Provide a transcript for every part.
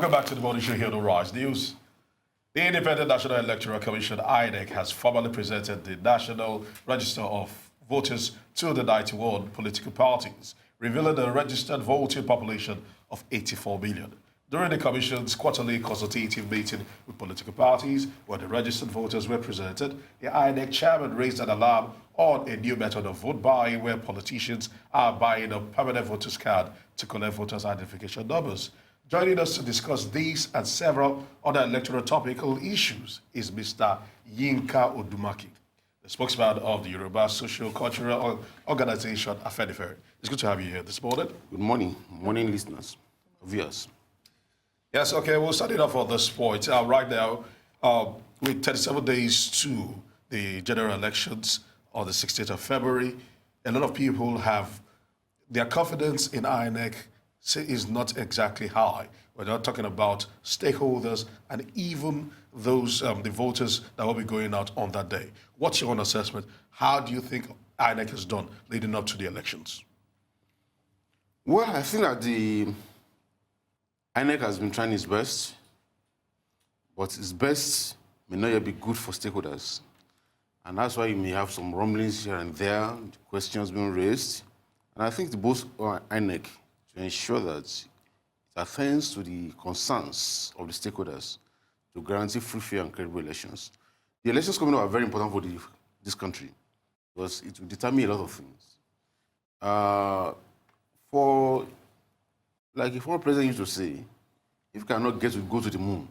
Welcome back to the morning show here on Rise News. The Independent National Electoral Commission, INEC, has formally presented the National Register of Voters to the 91 political parties, revealing a registered voting population of 84 million. During the Commission's quarterly consultative meeting with political parties, where the registered voters were presented, the INEC chairman raised an alarm on a new method of vote buying where politicians are buying a permanent voters card to collect voters' identification numbers. Joining us to discuss these and several other electoral topical issues is Mr. Yinka Odumakin, the spokesman of the Yoruba socio-cultural organization Afenifere. It's good to have you here this morning. Good morning. Morning, listeners, viewers. Yes, okay, we'll start it off on this point. Right now, with 37 days to the general elections on the 16th of February, a lot of people have their confidence in INEC is not exactly high. We're not talking about stakeholders and even those, the voters that will be going out on that day. What's your own assessment? How do you think INEC has done leading up to the elections? Well, I think that the INEC has been trying its best, but its best may not yet be good for stakeholders. And that's why you may have some rumblings here and there, questions being raised. And I think the both INEC to ensure that it attends to the concerns of the stakeholders to guarantee free, fair, and credible elections. The elections coming up are very important for this country because it will determine a lot of things. Like a former president used to say, if you cannot go to the moon,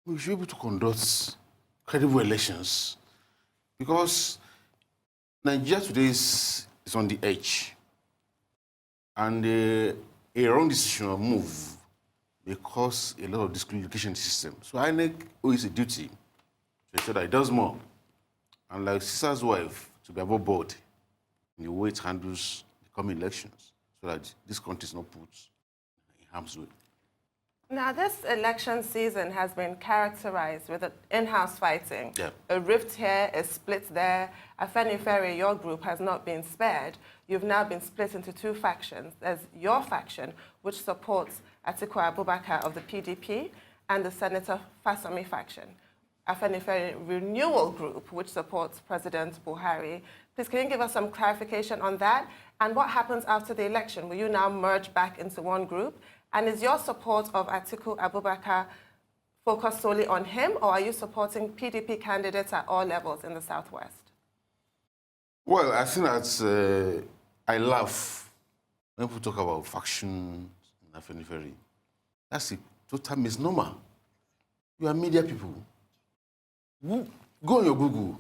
we should be able to conduct credible elections because Nigeria today is on the edge. And a wrong decision or move may cause a lot of disqualification in the system. So INEC owes a duty to ensure that it does more. And like sister's wife, to be above board in the way it handles the coming elections so that this country is not put in harm's way. Now, this election season has been characterized with in-house fighting. Yeah. A rift here, a split there. Afenifere, your group, has not been spared. You've now been split into two factions. There's your faction, which supports Atiku Abubakar of the PDP, and the Senator Fasami faction. Afenifere Renewal Group, which supports President Buhari. Please, can you give us some clarification on that? And what happens after the election? Will you now merge back into one group? And is your support of Atiku Abubakar focused solely on him, or are you supporting PDP candidates at all levels in the Southwest? Well, I think that I laugh when people talk about factions in Afenifere. That's a total misnomer. You are media people. Go on your Google.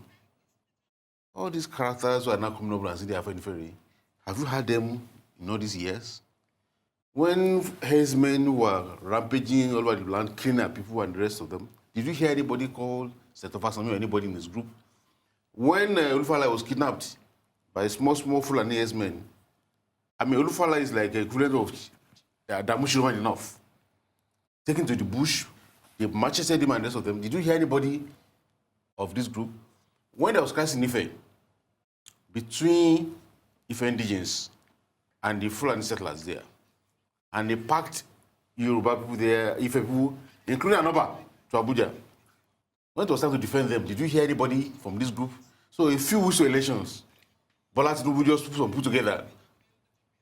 All these characters who are now coming up and saying they are Afenifere, have you heard them in all these years? When herdsmen were rampaging all over the land, killing our people and the rest of them, did you hear anybody call Senator Fasami or anybody in this group? When Olufala was kidnapped by small Fulani herdsmen, I mean, Olufala is like equivalent of Damushirman enough. Taken to the bush, they macheted him and the rest of them. Did you hear anybody of this group? When there was crisis in Ife, between Ife indigenes and the Fulani settlers there, and they packed Yoruba people there, Ife people, including Anoba, to Abuja. When it was time to defend them, did you hear anybody from this group? So a few weeks to elections, Bola Tinubu just put together,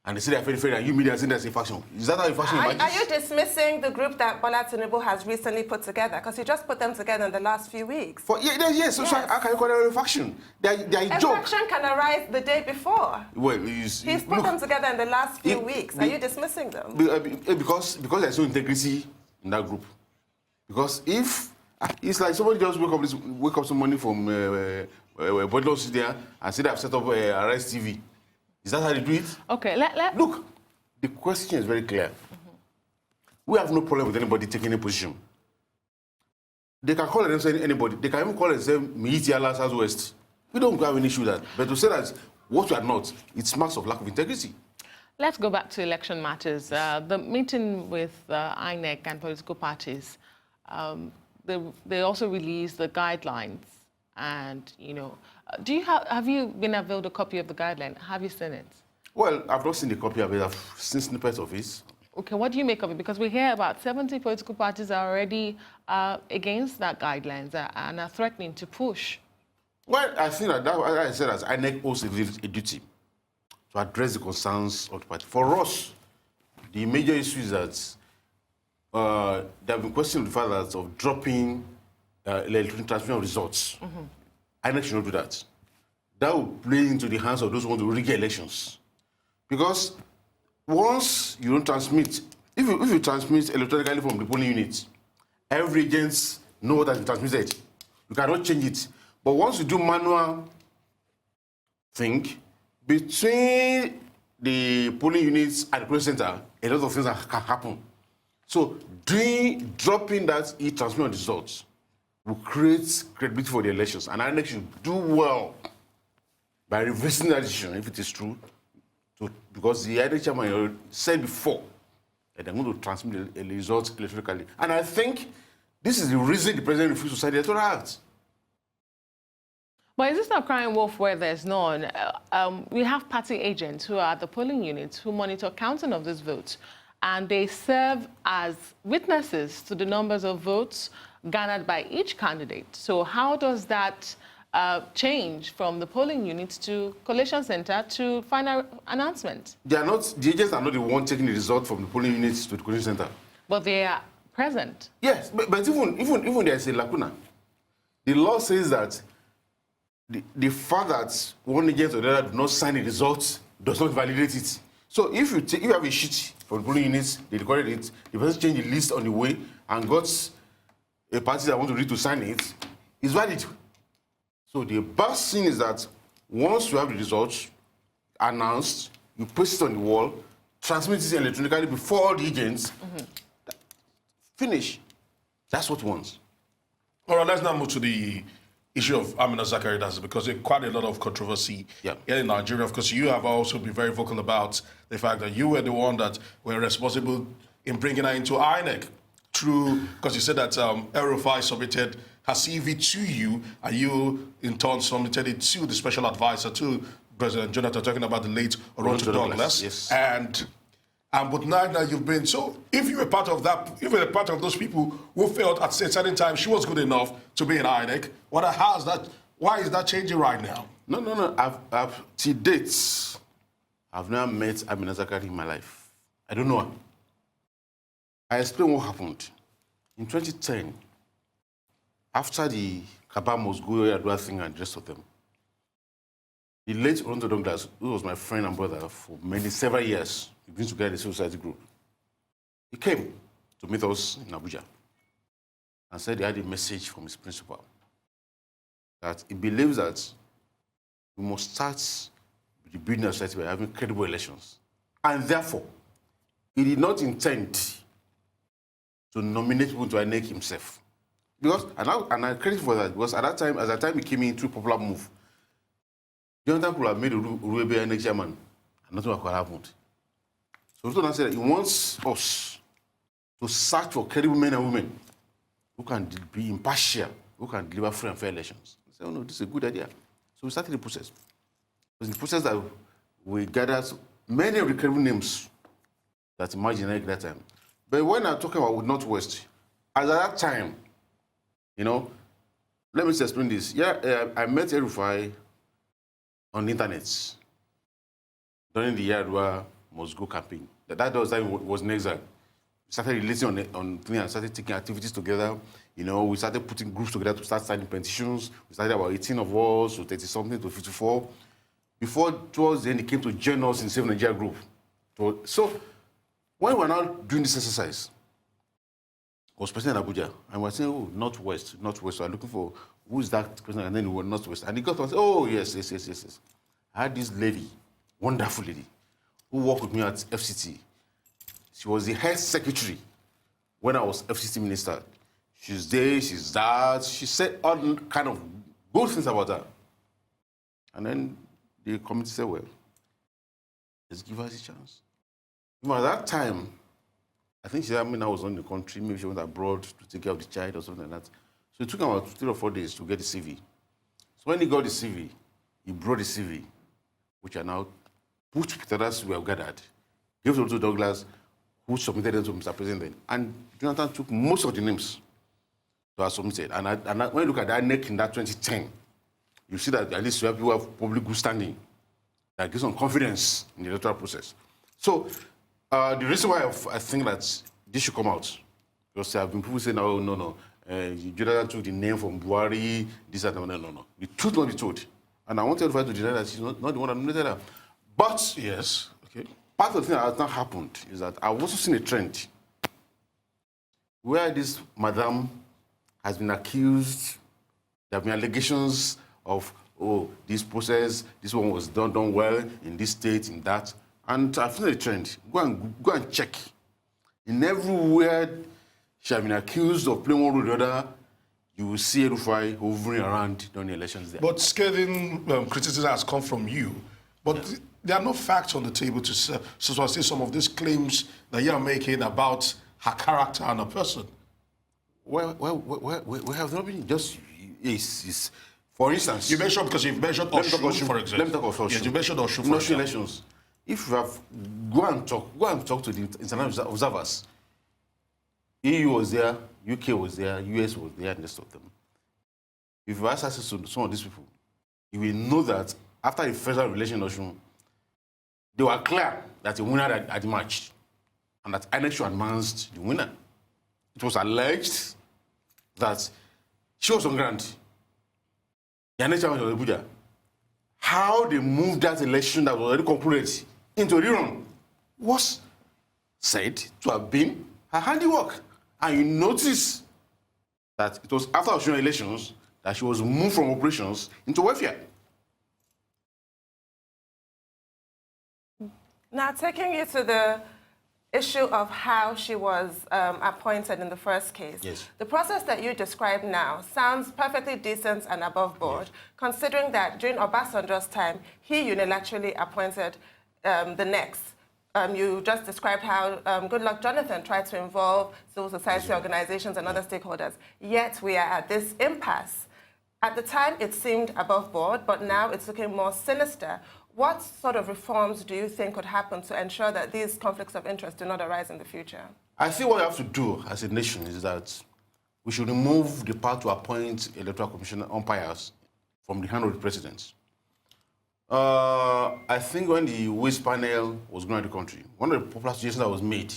and they say they're Afenifere, and you media saying that's a faction. Is that how a faction emerges? Are you dismissing the group that Bola Tinubu has recently put together? Because he just put them together in the last few weeks. Yes. So how can you call them a faction? They're a joke. Faction can arise the day before. Well, he's put them together in the last few weeks. Are you dismissing them? Because there's no integrity in that group. Because if it's like somebody just wake up some morning from Bodlos there and say they have set up Arrest TV. Is that how they do it? Okay, Look, the question is very clear. We have no problem with anybody taking a position. They can call themselves anybody. They can even call themselves Miitiala Southwest. We don't have an issue with that. But to say that what we are not, it's marks of lack of integrity. Let's go back to election matters. The meeting with INEC and political parties, they also released the guidelines. And, you know, have you been availed a copy of the guideline? Have you seen it? Well, I've not seen the copy of it. I've seen snippets of it Okay, what do you make of it? Because we hear about 70 political parties are already against that guidelines and are threatening to push. Well, I think that, as I said, as INEC owes a duty to address the concerns of the party. For us, the major issue is that there have been questions of the fact of dropping electronic transmission of results. INEC should not do that. That will play into the hands of those who want to rig elections. Because once you don't transmit, if you transmit electronically from the polling unit, every agent knows that you transmitted. You cannot change it. But once you do manual thing, between the polling units and the polling center, a lot of things can happen. So dropping that e-transmission results will create credibility for the elections. And INEC should do well by reversing that decision, if it is true, because the INEC chairman said before that they're going to transmit the results electronically. And I think this is the reason the president refused to sign the Electoral Act. But is this not crying wolf where there's none? We have party agents who are at the polling units who monitor counting of these votes, and they serve as witnesses to the numbers of votes garnered by each candidate. So how does that change from the polling units to collation center to final announcement? The agents are not the one taking the result from the polling units to the collation center. But they are present. Yes, but even there's a lacuna. The law says that the fact that one agent or the other do not sign the results does not validate it. So if you have a sheet from the polling units, they recorded it, the person changed the list on the way and got a party that want to read to sign it, it's valid. So the best thing is that once you have the results announced, you paste it on the wall, transmit it electronically before the agents, finish. That's what we want. All right, let's now move to the issue of Amina Zakari, because there's quite a lot of controversy here in Nigeria. Of course, you have also been very vocal about the fact that you were the one that were responsible in bringing her into INEC through, because you said that El-Rufai submitted her CV to you, and you, in turn, submitted it to the special advisor to President Jonathan, talking about the late Oronto Douglas. Yes. But now you've been, so if you were part of that, if you were part of those people who felt at a certain time she was good enough to be in INEC, why is that changing right now? No. To date, I've never met Amina Zakari in my life. I don't know her. I explain what happened. In 2010, after the Kabamos, Goya thing and the rest of them, the late Oronto Douglas, who was my friend and brother for several years, we've been together in the civil society group, he came to meet us in Abuja and said he had a message from his principal that he believes that we must start with the building of society by having credible elections. And therefore, he did not intend to nominate people to INEC himself. Because, and I credit for that, because at that time he came in through popular move, Jonathan could have made Uruebe INEC chairman, and nothing would have happened. So Ruto said that he wants us to search for credible men and women who can be impartial, who can deliver free and fair elections. I said, oh no, this is a good idea. So we started the process. It was the process that we gathered many of the credible names that emerged at that time. But when I'm talking about Northwest, at that time, let me just explain this. I met El-Rufai on the internet during the Yar'Adua Must Go campaign. That was in exile. We started relating on things and started taking activities together. We started putting groups together to start signing petitions. We started about 18 of us, so 30-something to 54. Before, towards the end, he came to join us in Save Nigeria group. So, when we were now doing this exercise, I was present in Abuja, and we were saying, oh, Northwest. So I'm looking for, who is that person? And then we were Northwest. And he got to say, oh, yes. I had this lady, wonderful lady, who worked with me at FCT. She was the health secretary when I was FCT minister. She's this, she's that. She said all kind of good things about her. And then the committee said, well, let's give her a chance. At that time, I think I was not in the country, maybe she went abroad to take care of the child or something like that. So it took him about 3 or 4 days to get the CV. So when he got the CV, he brought the CV, which are now put together we have gathered, gave it to Douglas, who submitted them to Mr. President. And Jonathan took most of the names that were submitted. And when you look at that NEC in that 2010, you see that at least you have people who have public good standing that gives some confidence in the electoral process. So the reason why I think that this should come out, because there have been people saying, oh, no, Jonathan took the name from Buhari, this and that. No. The truth must be told. And I want everybody to deny that she's not the one that nominated her. But, Yes. Okay. part of the thing that has not happened is that I've also seen a trend where this madam has been accused, there have been allegations of, oh, this process, this one was done well in this state, in that. And I've seen a trend. Go and check. In everywhere she has been accused of playing one role or the other, you will see Rufai hovering around during the elections there. But scathing criticism has come from you. But there are no facts on the table to say some of these claims that you are making about her character and her person. Well, we have not been just, for instance. You mentioned, because you've mentioned Oshun, for example. Let me talk of Oshun. Yes, you mentioned Oshun, for example. Elections. If you have, go and talk to the international observers. EU was there, UK was there, US was there, and the rest of them. If you ask access to some of these people, you will know that after the federal election in Oshun, they were clear that the winner had emerged, and that INEC should announce the winner. It was alleged that she was on ground. The INEC was on Abuja. How they moved that election that was already concluded into a rerun was said to have been her handiwork. And you notice that it was after Oshun elections that she was moved from operations into welfare. Now, taking you to the issue of how she was appointed in the first case. Yes. The process that you describe now sounds perfectly decent and above board, considering that during Obasanjo's time, he unilaterally appointed the next. You just described how Goodluck Jonathan tried to involve civil society organizations and other stakeholders. Yet we are at this impasse. At the time, it seemed above board, but now it's looking more sinister. What sort of reforms do you think could happen to ensure that these conflicts of interest do not arise in the future? I think what we have to do as a nation is that we should remove the power to appoint electoral commission umpires from the hand of the president. I think when the Waste panel was going to the country, one of the popular suggestions that was made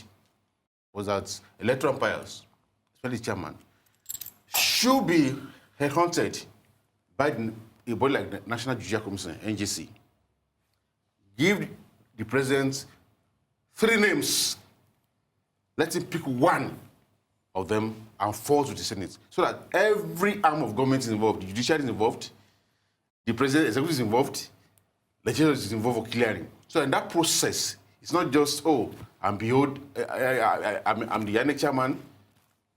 was that electoral umpires, especially chairman, should be headhunted by a body like the National Judicial Commission, NJC. Give the president 3 names. Let him pick one of them and fall to the Senate, so that every arm of government is involved. The judiciary is involved, the president, executive is involved, legislature is involved for clearing. So in that process, it's not just, oh, I'm the INEC chairman,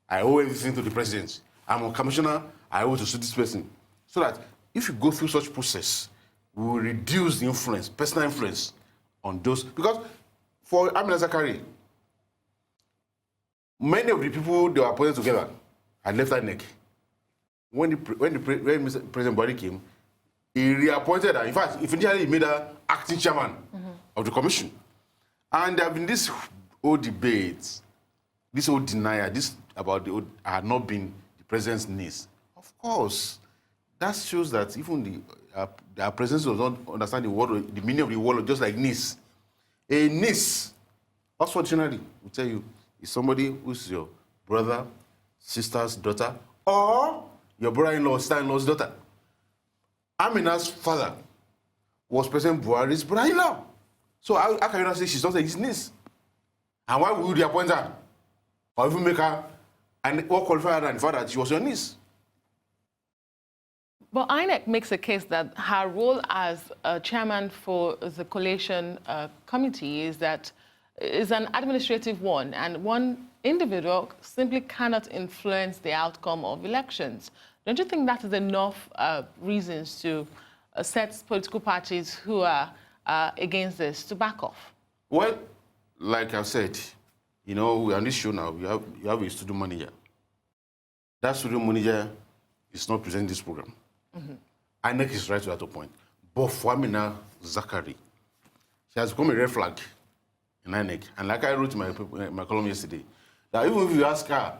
I owe everything to the president. I'm a commissioner, I owe to this person. So that if you go through such process, we will reduce the influence, personal influence on those. Because for Amina Zakari, many of the people they were appointed together had left INEC. When President Buhari came, he reappointed her. In fact, eventually he made her acting chairman of the commission. And there have been this whole debate, this whole denial, this about the had not been the president's niece. Of course, that shows that even the president does not understand the word, the meaning of the word, just like niece. A niece, Oxford Dictionary will tell you, is somebody who's your brother, sister's daughter, or your brother-in-law, sister-in-law's daughter. Amina's father was President Buhari's brother-in-law. So how can you not say she's not his niece? And why would you appoint her? Or even make her and or qualify her and the fact that she was your niece? But INEC makes a case that her role as chairman for the collation committee is an administrative one, and one individual simply cannot influence the outcome of elections. Don't you think that is enough reasons to set political parties who are against this to back off? Well, like I said, you know, we're on this show now, you have a studio manager. That studio manager is not presenting this program. INEC is right to that point. But for Amina Zakari, she has become a red flag in and INEC. And like I wrote in my column yesterday, that even if you ask her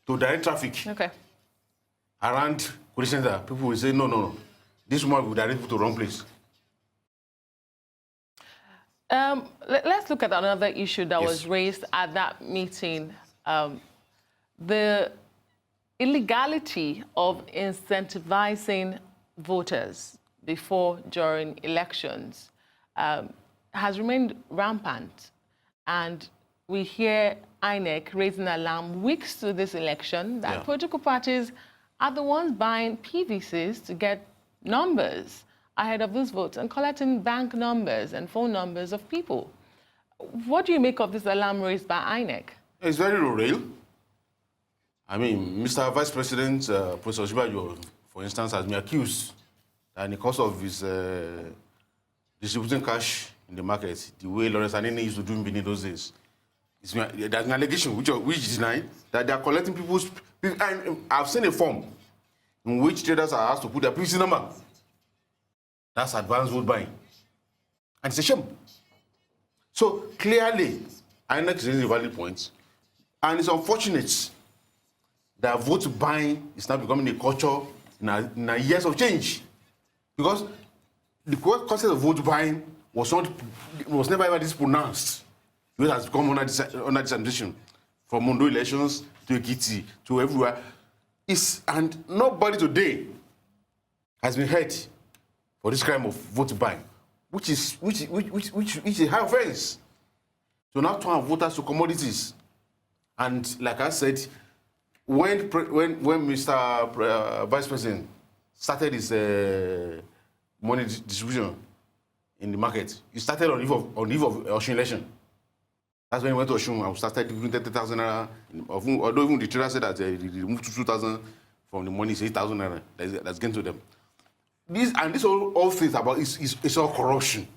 to direct traffic around Police Center, people will say, no. This woman will direct people to the wrong place. Let's look at another issue that was raised at that meeting. The illegality of incentivizing voters before, during elections has remained rampant. And we hear INEC raising alarm weeks to this election that political parties are the ones buying PVCs to get numbers ahead of those votes and collecting bank numbers and phone numbers of people. What do you make of this alarm raised by INEC? It's very real. I mean, Mr. Vice President, Professor Shibajo, for instance, has been accused that in the course of his distributing cash in the market, the way Lawrence Anene used to do in those days, there's an allegation which is denied that they are collecting people's. And I've seen a form in which traders are asked to put their PVC number. That's advanced vote buying. And it's a shame. So clearly, INEC is raising a valid point. And it's unfortunate that vote buying is now becoming a culture in a years of change. Because the concept of vote buying was never ever this pronounced. It has become under this administration. From Mondo elections to Ekiti to everywhere. And nobody today has been hurt for this crime of vote buying, which is a high offense. So now turn voters to commodities. And like I said, when Mr. Vice President started his money distribution in the market, he started on eve of Osun election. That's when he went to Osun and started giving 30,000 naira. Although even the trader said that they removed 2,000 from the money, it's 8,000 naira that's given to them. This all things about it's all corruption.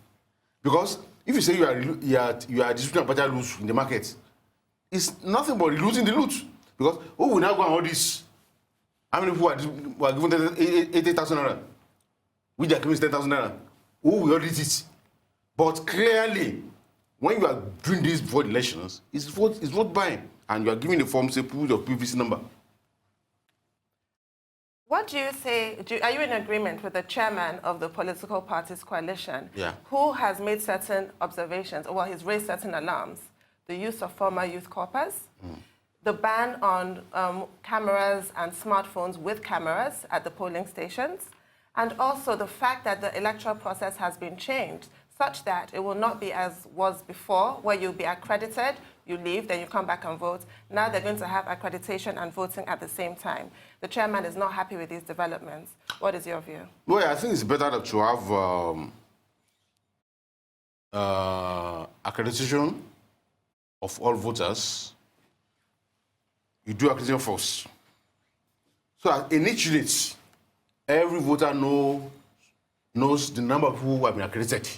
Because if you say you are distributing a better loot in the market, it's nothing but looting the loot. Because who will now go and hold this? How many people are given 80,000 naira? Which are giving 10,000 naira? Who will audit it? But clearly, when you are doing this before the elections, it's vote buying. And you are giving the form, say, put your PVC number. What do you say, are you in agreement with the chairman of the political parties coalition, who has made certain observations, well, he's raised certain alarms, the use of former youth corpers, the ban on cameras and smartphones with cameras at the polling stations, and also the fact that the electoral process has been changed such that it will not be as was before, where you'll be accredited, you leave, then you come back and vote. Now they're going to have accreditation and voting at the same time. The chairman is not happy with these developments. What is your view? Well, I think it's better to have accreditation of all voters. You do accreditation first. So in each unit, every voter knows the number of people who have been accredited.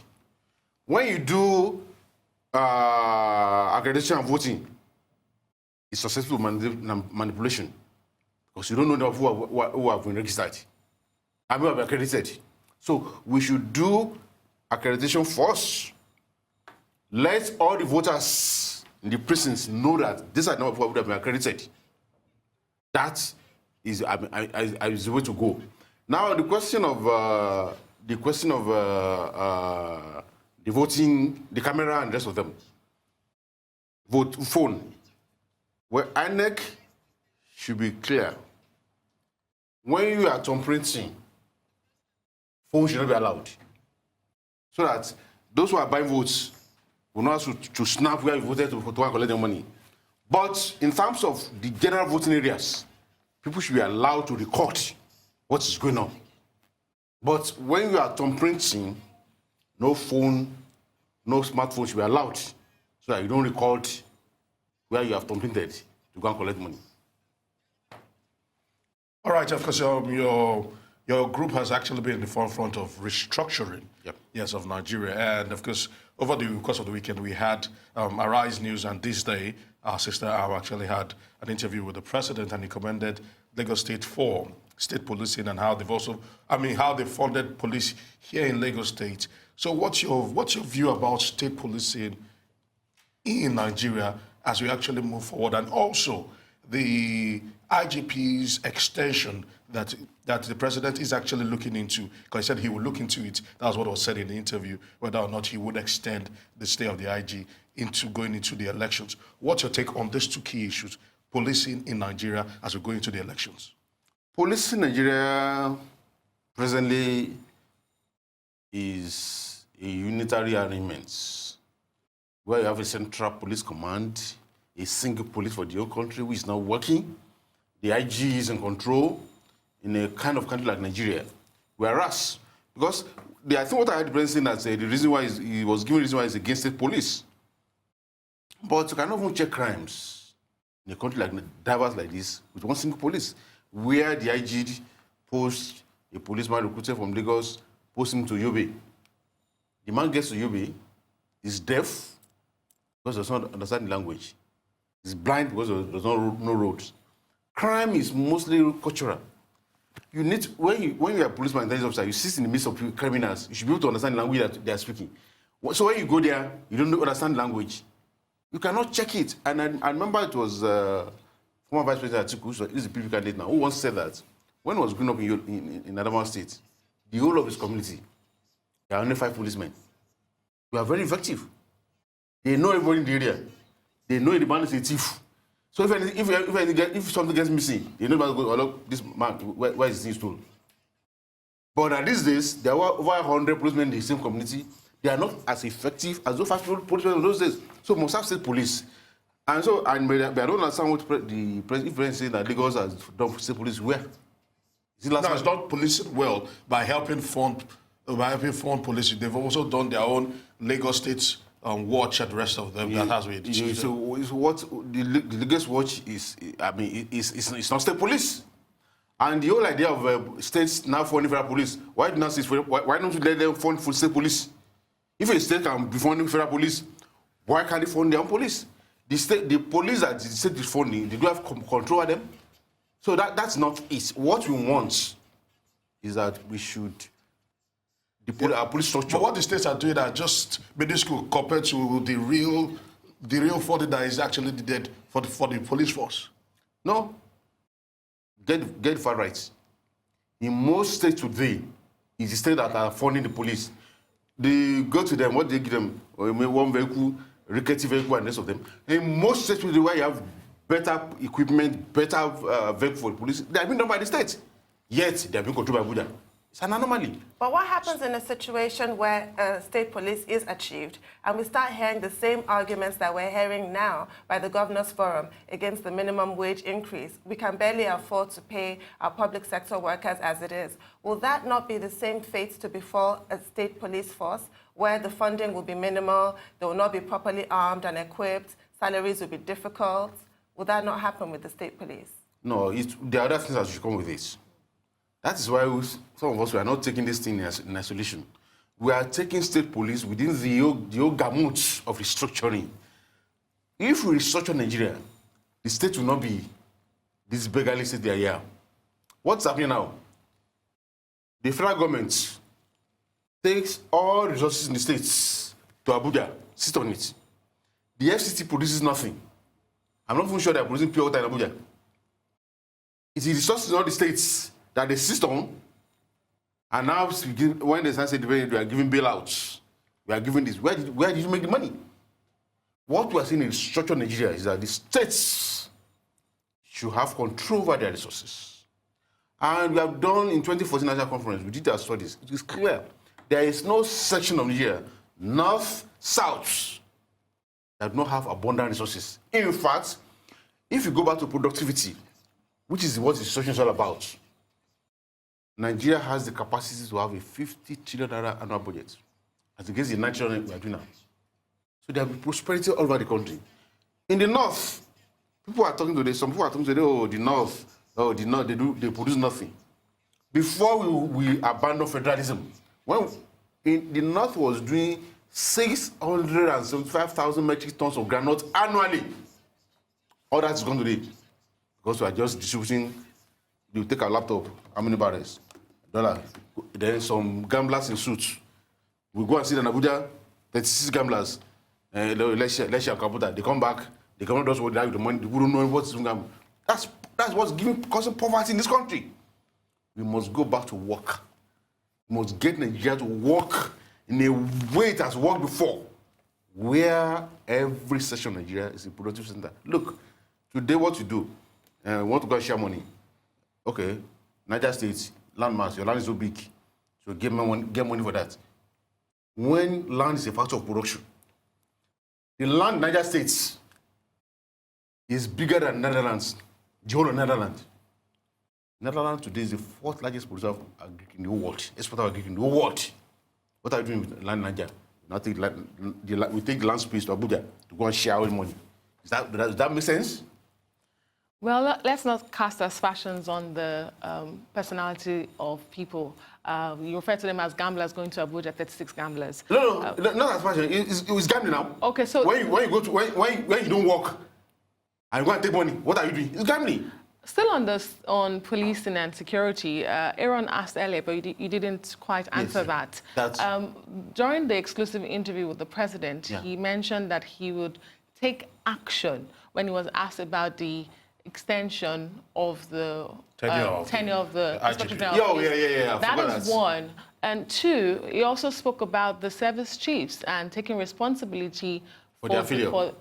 When you do accreditation and voting, it's successful manipulation because you don't know who have been registered and who have been accredited. So we should do accreditation first. Let all the voters in the precincts know that these are the number of people who have been accredited. That is the way to go. Now the question of the voting, the camera and the rest of them. Phone. Well, INEC should be clear. When you are printing, phone should not be allowed. So that those who are buying votes will not have to snap where you voted to collect their money. But in terms of the general voting areas, people should be allowed to record what is going on. But when you are printing, no phone, no smartphone should be allowed so that you don't record where you have printed to go and collect money. All right, of course, your group has actually been in the forefront of restructuring, of Nigeria. And of course, over the course of the weekend, we had Arise News, and this day, our sister Awa actually had an interview with the president, and he commended Lagos State for state policing and how they've also, how they funded police here in Lagos State. So what's your view about state policing in Nigeria as we actually move forward, and also the IGP's extension that the president is actually looking into, because he said he would look into it. That was what was said in the interview, whether or not he would extend the stay of the IG into going into the elections. What's your take on these two key issues, policing in Nigeria as we go into the elections? Policing in Nigeria presently is a unitary arrangement where you have a central police command, a single police for the whole country, which is now working. The IG is in control in a kind of country like Nigeria. Whereas, because I think what I heard the president saying that the reason why he was giving the reason why he's against state police. But you cannot even check crimes in a country like diverse like this with one single police, where the IG posts a policeman recruited from Lagos, posts him to Yobe. The man gets to Yobe, he's deaf because he does not understand the language. He's blind because there's no roads. Crime is mostly cultural. You need, when you are a policeman, intelligence officer, you sit in the midst of criminals, you should be able to understand the language that they are speaking. So when you go there, you don't understand the language. You cannot check it. And I remember it was former Vice President Atiku, who is the PDP candidate now, who once said that when he was growing up in Adamawa State, the whole of his community, there are only 5 policemen. They are very effective. They know everybody in the area. They know the man is a thief. So if something gets missing, they know about oh, look, this man, where is his stolen? But these days, there were over 100 policemen in the same community. They are not as effective as those 5 policemen in those days. So must have state police. And so, I don't understand what the president saying that Lagos has done state police where? It's not policing well by helping fund policing. They've also done their own Lagos State watch at the rest of them. Yeah, that has been. So what the Lagos watch is, I mean, it's not state police. And the whole idea of states now funding federal police, why don't you let them fund for state police? If a state can be funding federal police, why can't they fund their own police? The police that the state is funding, they do have control of them. So that's not it. What we want is that we should our police structure. But what the states are doing are just minuscule compared to the real funding that is actually needed for the police force. No. Get the far right. In most states today, it's the states that are funding the police. They go to them, what they give them, one vehicle, rickety vehicle, and the rest of them. In most states today where you have better equipment, better vehicle for the police, they are being done by the state. Yet, they are being controlled by Buddha. It's an anomaly. But what happens in a situation where state police is achieved and we start hearing the same arguments that we're hearing now by the Governors Forum against the minimum wage increase? We can barely afford to pay our public sector workers as it is. Will that not be the same fate to befall a state police force where the funding will be minimal, they will not be properly armed and equipped, salaries will be difficult? Will that not happen with the state police? No, there are other things that should come with this. That is why some of us are not taking this thing in isolation. We are taking state police within the old gamut of restructuring. If we restructure Nigeria, the state will not be this beggarly state they are here. What's happening now? The federal government takes all resources in the states to Abuja, sit on it. The FCT produces nothing. I'm not even sure they're producing pure water in Abuja. It's the resources in all the states that they sit on, and now when they say they are giving bailouts, we are giving this. Where did you make the money? What we are seeing in structural Nigeria is that the states should have control over their resources. And we have done in 2014 National Conference, we did our studies. It is clear there is no section of Nigeria, north, south, that do not have abundant resources. In fact, if you go back to productivity, which is what the situation is all about, Nigeria has the capacity to have a 50 trillion annual budget as against the 9 trillion we are doing now. So there will be prosperity all over the country. In the north, some people are talking today, oh, the north, they produce nothing. Before we abandon federalism, when in the north was doing 675,000 metric tons of groundnut annually, all that is gone today because we are just distributing. You take a laptop, how many barrels? $1. Then some gamblers in suits. We go and see in Abuja, 36 gamblers. let's share computer. They come back, they come does what they have with the money, they wouldn't know what's going on. That's what's causing poverty in this country. We must go back to work. We must get Nigeria to work in a way it has worked before, where every section of Nigeria is a productive center. Look, today what you do, you want to go share money. Okay, Niger State, landmass, your land is so big, so get money for that. When land is a factor of production, the land in Niger State is bigger than Netherlands, the whole of Netherlands. Netherlands today is the fourth largest producer of agric in the whole world, exporter of agric in the whole world. What are you doing with land in Niger? We take the land space to Abuja to go and share our money. Does that make sense? Well, let's not cast aspersions on the personality of people. You refer to them as gamblers going to Abuja, 36 gamblers. No, not aspersion. It's gambling now. Okay, so when you don't work and you go and take money, what are you doing? It's gambling. Still on policing and security, Aaron asked earlier, but you didn't quite answer that. During the exclusive interview with the president, he mentioned that he would take action when he was asked about the extension of the tenure of the Inspector General. Yeah. That is one. And two, he also spoke about the service chiefs and taking responsibility for their failure.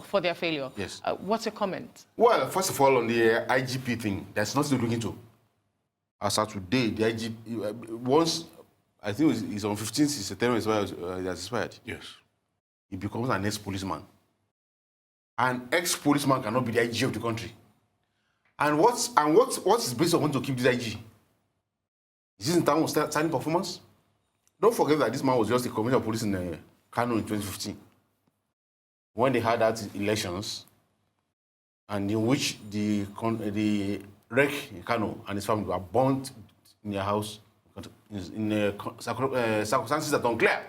For their failure. Yes. What's your comment? Well, first of all, on the IGP thing, there's nothing to look into. As of today, the IGP, once, I think it's on 15th September, it has expired. Yes. He becomes an ex-policeman. An ex-policeman cannot be the IG of the country. And what's his basis of wanting to keep this IG? Is this in terms of standing performance? Don't forget that this man was just a commissioner of police in Kano in 2015. When they had that elections, and in which the wreck in Kano and his family were burnt in their house in circumstances that are unclear.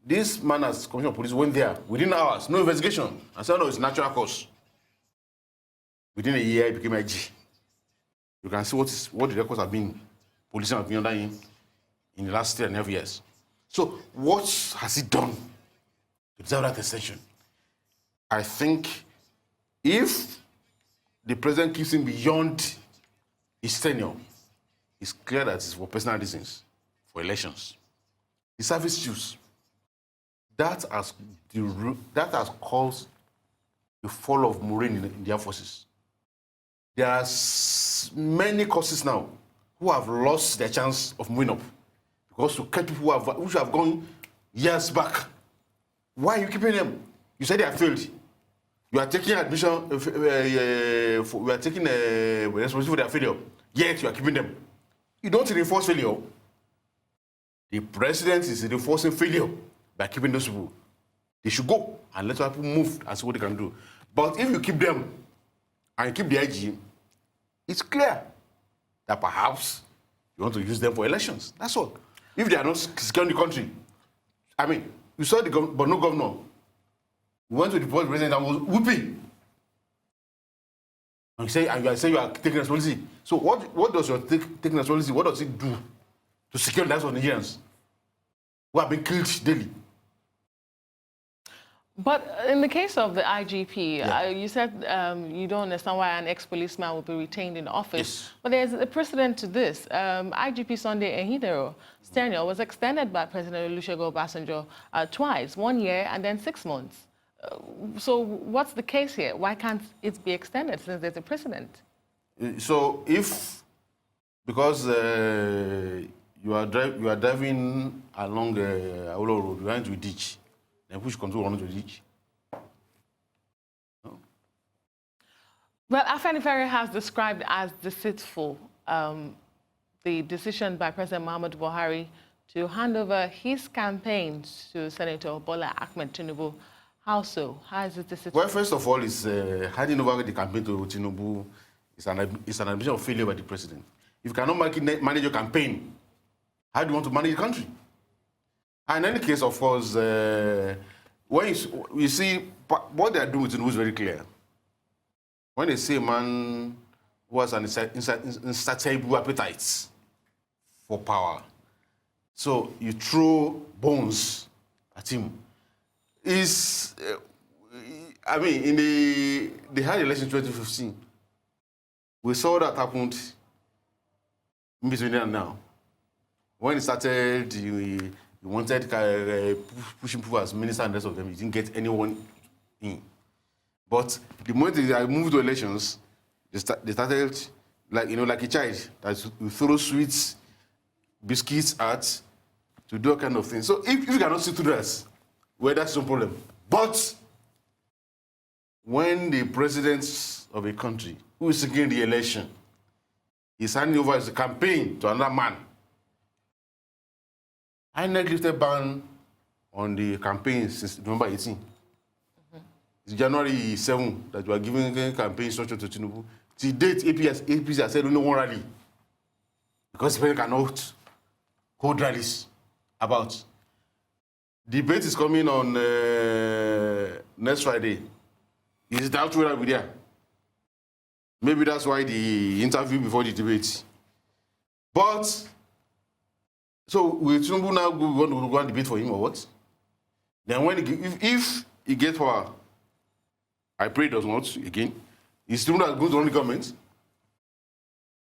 This man as commissioner of police went there within hours, no investigation, and said no, it's natural cause. Within a year, he became IG. You can see what the records have been, police have been under him in the last 3.5 years. So what has he done to deserve that extension? I think if the president keeps him beyond his tenure, it's clear that it's for personal reasons, for elections. The service chiefs, that has caused the fall of morale in the armed forces. There are many causes now who have lost their chance of moving up because to catch people who have gone years back. Why are you keeping them? You said they have failed. You are taking admission, you are taking responsibility for their failure, yet you are keeping them. You don't reinforce failure. The president is reinforcing failure by keeping those people. They should go and let people move and see what they can do. But if you keep them and you keep the IG, it's clear that perhaps you want to use them for elections. That's all. If they are not securing the country, I mean, you saw the but no governor. We went to the president and was whooping. And you say you are taking responsibility. So what does your taking responsibility, what does it do to secure the lives of Nigerians who have been killed daily? But in the case of the IGP, you said you don't understand why an ex-policeman will be retained in office. Yes. But there's a precedent to this. IGP Sunday Ehidero's tenure was extended by President Olusegun Obasanjo twice, 1 year and then 6 months. So what's the case here? Why can't it be extended since there's a precedent? So because you are driving along Awolowo Road, you are into a ditch, then push control onto the ditch. No. Well, Afenifere has described as deceitful the decision by President Muhammadu Buhari to hand over his campaign to Senator Bola Ahmed Tinubu. How so? How is it deceitful? Well, first of all, is handing over the campaign to Tinubu is an admission of failure by the president. If you cannot manage your campaign, how do you want to manage the country? And in any case, of course, when you see what they are doing with Tinubu is very clear. When they say a man who has an insatiable appetite for power, so you throw bones at him. is, I mean, they had election in 2015. We saw that happened in between then and now. When it started, he wanted pushing people as minister and the rest of them. He didn't get anyone in. But the moment they moved to elections, they started like a child that you throw sweets, biscuits at to do all kind of things. So if you cannot see through that, well, that's no problem. But when the president of a country who is seeking the election is handing over his campaign to another man, INEC lifted ban on the campaign since November 18. It's January 7 that we are giving campaign instruction to Tinubu. To date, APC has said only one rally because the president cannot hold rallies about. Debate is coming on next Friday. Is that where I'll be there? Maybe that's why the interview before the debate. But, so will Tinubu now want to go and debate for him or what? Then when if he gets power, I pray he does not again, is Tinubu going to run the government?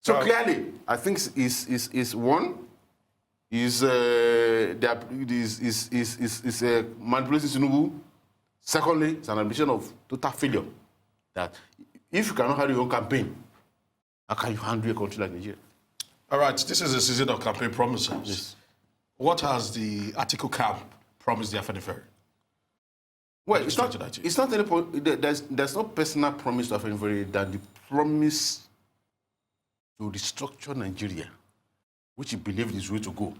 So clearly, I think is one, is manipulating Tinubu. Secondly, it's an ambition of total failure. That if you cannot handle your own campaign, how can you handle a country like Nigeria? All right, this is a season of campaign promises. Yes. What has the Atiku camp promised the Afenifere? Well, it's not any, there's no personal promise to Afenifere than the promise to restructure Nigeria, which he believed is the way to go.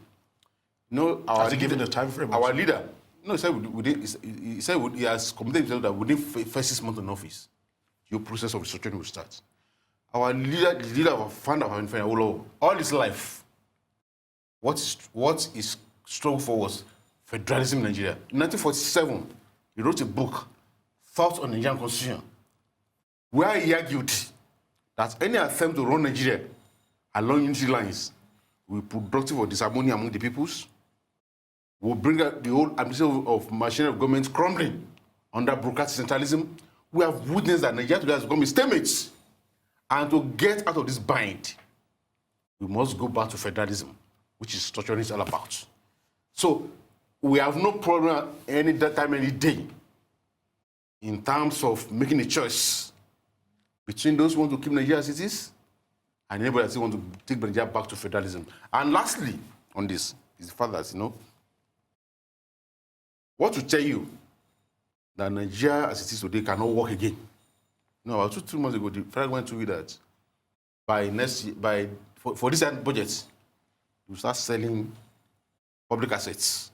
No, has he given the time frame? Our leader, no, he said he has committed himself that within first 6 months in office, your process of restructuring will start. Our leader, the leader of our founder of Afenifere, all his life, what is strong for was federalism in Nigeria. In 1947, he wrote a book, Thoughts on the Nigerian Constitution, where he argued that any attempt to run Nigeria along unity lines will be productive of disharmony among the peoples, will bring the whole administration of machinery of government crumbling under bureaucratic centralism. We have witnessed that Nigeria today has become a stalemate. And to get out of this bind, we must go back to federalism, which is structuring is all about. So we have no problem any time, any day, in terms of making a choice between those who want to keep Nigeria as it is and anybody that want to take Nigeria back to federalism. And lastly, on this, is the fact that, what to tell you that Nigeria as it is today cannot work again. No, about 2 months ago, the federal went to that by next year, for this budget, we start selling public assets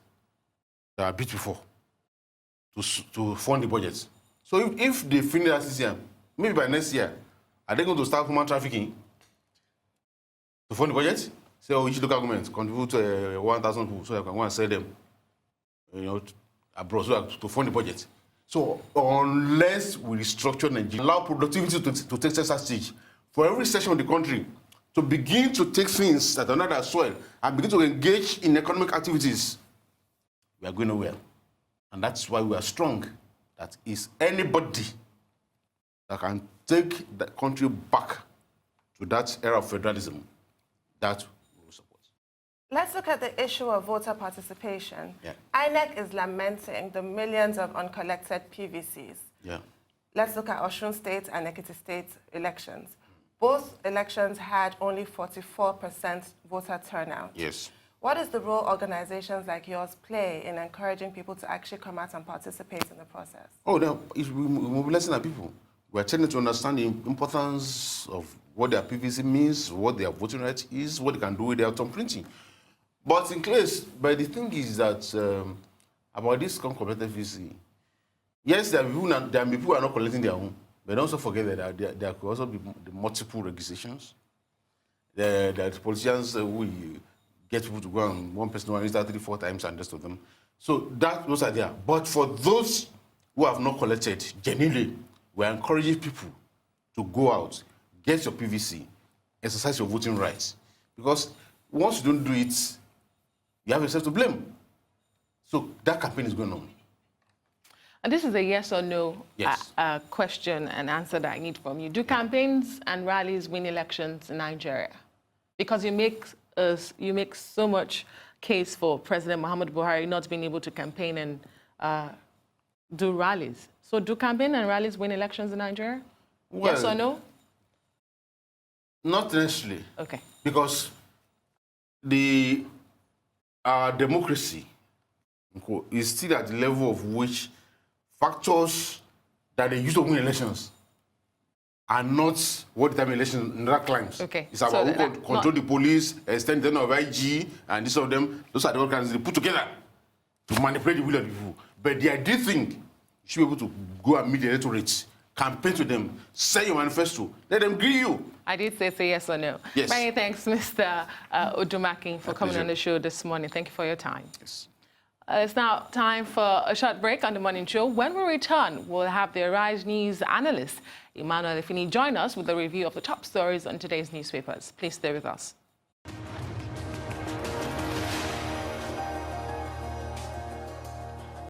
that are built before to fund the budget. So if they finish that this year, maybe by next year, are they going to start human trafficking to fund the budget? Say, each local government contribute 1,000 people so they can go and sell them, abroad so to fund the budget. So unless we restructure Nigeria, allow productivity to take center stage for every section of the country to begin to take things that are not as soil and begin to engage in economic activities, we are going nowhere. And that's why we are strong. That is anybody that can take the country back to that era of federalism, that we will support. Let's look at the issue of voter participation. Yeah. INEC is lamenting the millions of uncollected PVCs. Yeah. Let's look at Osun State and Ekiti State elections. Both elections had only 44% voter turnout. Yes. What is the role organizations like yours play in encouraging people to actually come out and participate in the process? Oh, no, it's mobilizing our people. We're trying to understand the importance of what their PVC means, what their voting right is, what they can do with their thumb printing. But in case, but the thing is that about this competitive PVC, yes, there are people who are not collecting their own, but don't also forget that there could also be the multiple registrations. There are politicians who get people to go and one person will register 3-4 times and the rest of them. So those are there. But for those who have not collected, genuinely, we're encouraging people to go out, get your PVC, exercise your voting rights. Because once you don't do it, you have yourself to blame. So that campaign is going on. And this is a yes or no Yes. question and answer that I need from you. Do campaigns and rallies win elections in Nigeria? Because you make so much case for President Muhammadu Buhari not being able to campaign and do rallies. So do campaign and rallies win elections in Nigeria? Well, Yes or no? Not necessarily. Okay. Because the democracy is still at the level of which factors that they use to win elections are not what determine elections in other climes. Okay. It's about So who that- control the police, extend the of IG, and this of them. Those are the organs they put together to manipulate the will of the people. But the ideal thing, you should be able to go and meet the electorate, campaign to them, say your manifesto, let them greet you. I did say yes or no. Yes. Many thanks, Mr. Odumakin, for coming pleasure. on the show this morning. Thank you for your time. Yes. It's now time for a short break on the morning show. When we return, we'll have the Arise News analyst, Emmanuel Afenifere, join us with a review of the top stories on today's newspapers. Please stay with us.